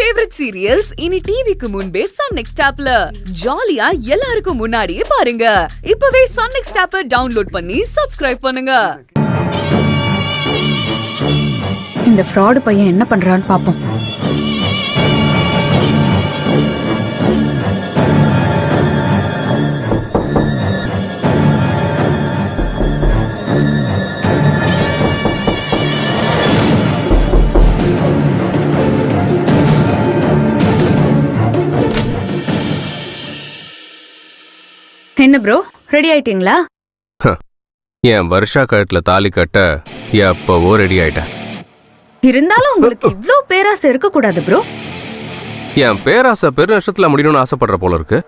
Favourite serials இனி டிவிக்கு முன்பே சன் நெக்ஸ்ட் ஆப்ல ஜாலியா எல்லாருக்கும் முன்னாடியே பாருங்க. இப்பவே சன் நெக்ஸ்ட் ஆப்பை டவுன்லோட் பண்ணி சப்ஸ்கிரைப் பண்ணுங்க. இந்த ஃப்ராட் பையன் என்ன பண்றான்னு பாப்போம். என்ன ப்ரோ, ரெடி ஆயிட்டீங்களா? என் வருஷா கழுத்துல தாலி கட்ட எப்பவோ ரெடி ஆயிட்டேன். இருந்தாலும் உங்களுக்கு இவ்ளோ பேராசை இருக்க கூடாது ப்ரோ. என் பேராசை பெரு நஷ்டத்துல முடியணும்னு ஆசைப்படுற போல இருக்கு.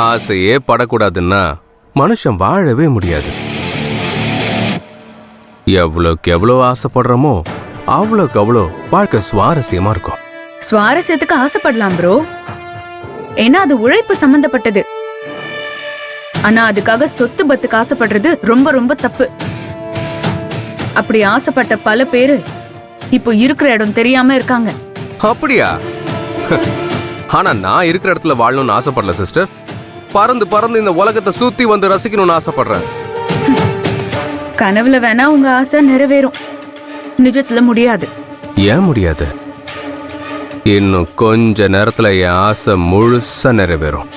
ஆசையே படக்கூடாதுன்னா மனுஷன் வாழவே முடியாது. எவ்வளோக்கு எவ்வளோ ஆசைப்படுறோமோ அவ்வளோக்கு அவ்வளோ வாழ்க்கை சுவாரஸ்யமா இருக்கும். சுவாரஸ்யத்துக்கு ஆசைப்படலாம் ப்ரோ, ஏன்னா அது உழைப்பு சம்பந்தப்பட்டது. ஆனா அதுக்காக சொத்து பத்துக்கு ஆசைப்படுறது ரொம்ப ரொம்ப தப்பு. அப்படி ஆசைப்பட்ட பல பேரு இப்போ இருக்கிற இடம் தெரியாம இருக்காங்க. அப்படியா? ஆனா நான் இருக்கிற இடத்துல வாழணும்னு ஆசைப்படல சிஸ்டர். பறந்து பறந்து இந்த உலகத்தை சுத்தி வந்து ரசிக்கணும்னு ஆசைப்படுறேன். கனவுல வேணா உங்க ஆசை நிறைவேறும், நிஜத்துல முடியாது. ஏன் முடியாது? இன்னும் கொஞ்ச நேரத்துல என் ஆசை முழுசா நிறைவேறும்.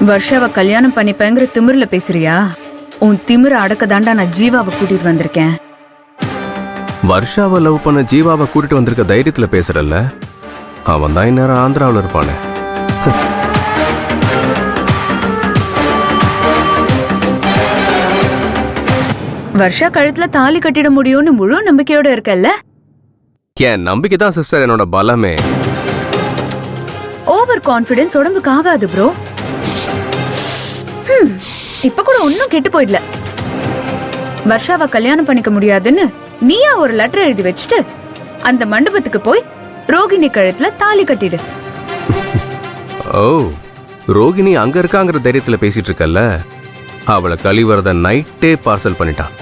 வருஷாவை கல்யாணம் பண்ணிப்பேங்கிற திமிர்ல பேசுறியா? உன் திமிர அடக்க தாண்டா நான் ஜீவாவை கூட்டிட்டு வந்திருக்கேன். வருஷாவை லவ் பண்ண ஜீவாவை கூட்டிட்டு வந்திருக்க தைரியத்துல பேசுறல்ல, அவன் தான் இந்நேரம் ஆந்திராவில் இருப்பானே. வருஷா கழுத்துல தாலி கட்டிட முடியும்னு முழு நம்பிக்கையோட இருக்கல்ல? என் நம்பிக்கை தான் சிஸ்டர் என்னோட பலமே. ஓவர் கான்ஃபிடன்ஸ் உடம்புக்கு ஆகாது ப்ரோ. இப்ப கூட ஒன்னும் கெட்டு போயிடல. வருஷாவை கல்யாணம் பண்ணிக்க முடியாதுன்னு நீயா ஒரு லெட்டர் எழுதி வச்சுட்டு அந்த மண்டபத்துக்கு போய் ரோகிணி கழுத்துல தாலி கட்டிடு. ஓ, ரோகிணி அங்க இருக்காங்கிற தைரியத்துல பேசிட்டு இருக்கல்ல, அவளை கழிவறத நைட்டே பார்சல் பண்ணிட்டான்.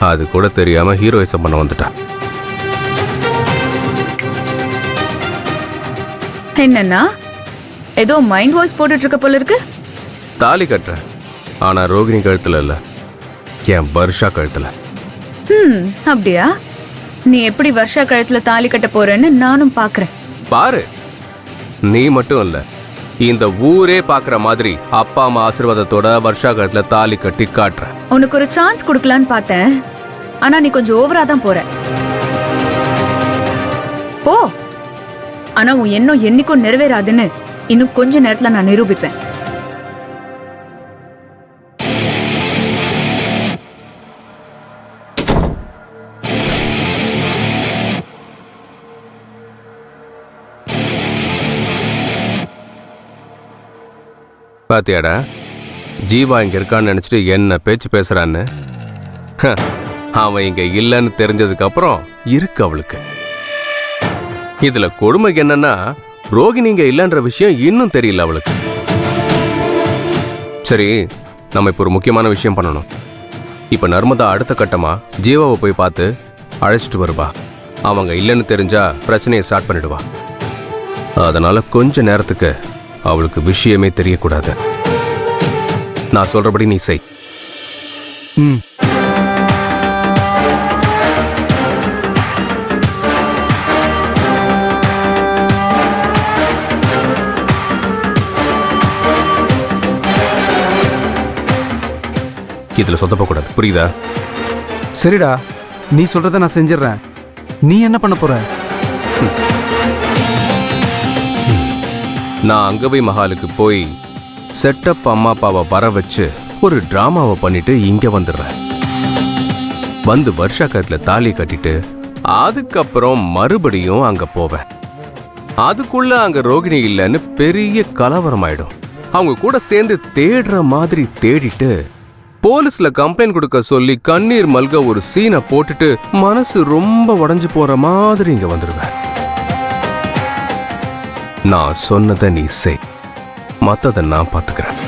அது கூட தெரியாம ஹீரோயிசம் பண்ண வந்துட்டான். என்னன்னா ஏதோ மைண்ட் வாய்ஸ் போட்டுட்டு இருக்க போல இருக்கு. தாலி கட்டுற, ஆனா ரோகிணி கழுத்துல இல்ல, என் வருஷா கழுத்துல. அப்படியா? நீ எப்படி வருஷா கழுத்துல தாலி கட்ட போறேன்னு நானும் பாக்குறேன். பாரு, நீ மட்டும் இல்ல, இந்த ஊரே பாக்குற மாதிரி அப்பா அம்மா ஆசீர்வாதத்தோட வருஷா கழுத்துல தாலி கட்டி காட்டுற. உனக்கு ஒரு சான்ஸ் கொடுக்கலான்னு பார்த்தேன், ஆனா நீ கொஞ்சம் ஓவரா தான் போற. போ, ஆனா உன் எண்ணம் என்னைக்கும் நிறைவேறாதுன்னு இன்னும் கொஞ்ச நேரத்துல நான் நிரூபிப்பேன். பாத்தியாடா, ஜீவா இங்க இருக்கான்னு நினைச்சிட்டு என்ன பேச்சு பேசுறான்னு. அவன் இங்க இல்லன்னு தெரிஞ்சதுக்கு அப்புறம் இருக்கு அவளுக்கு. இதுல கொடுமை என்னன்னா, ரோகிணி இங்க இல்லன்ற விஷயம் இன்னும் தெரியல அவளுக்கு. சரி, நம்ம இப்ப ஒரு முக்கியமான விஷயம் பண்ணணும். இப்ப நர்மதா அடுத்த கட்டமா ஜீவாவை போய் பார்த்து அழைச்சிட்டு வருவா. அவங்க இல்லைன்னு தெரிஞ்சா பிரச்சனையை ஸ்டார்ட் பண்ணிடுவா. அதனால கொஞ்ச நேரத்துக்கு அவளுக்கு விஷயமே தெரியக்கூடாது. நான் சொல்றபடி நீ செய். இதுல சொதப்பக்கூடாது, புரியுதா? சரிடா, நீ சொல்றத நான் செஞ்சிடறேன். நீ என்ன பண்ண போற? நான் அங்கவை மஹாலுக்கு போய் செட்டப் அம்மா அப்பாவை வர வச்சு ஒரு டிராமாவை பண்ணிட்டு இங்க வந்துடுறேன். வந்து வருஷா கழுத்துல தாலி கட்டிட்டு அதுக்கப்புறம் மறுபடியும் அங்க போவேன். அதுக்குள்ள அங்க ரோகிணி இல்லைன்னு பெரிய கலவரம் ஆயிடும். அவங்க கூட சேர்ந்து தேடுற மாதிரி தேடிட்டு போலீஸ்ல கம்ப்ளைண்ட் கொடுக்க சொல்லி கண்ணீர் மல்க ஒரு சீனை போட்டுட்டு மனசு ரொம்ப உடைஞ்சு போற மாதிரி இங்க வந்துடுவேன். நான் சொன்னதை நீ செய், மத்ததை நான் பாத்துக்கிறேன்.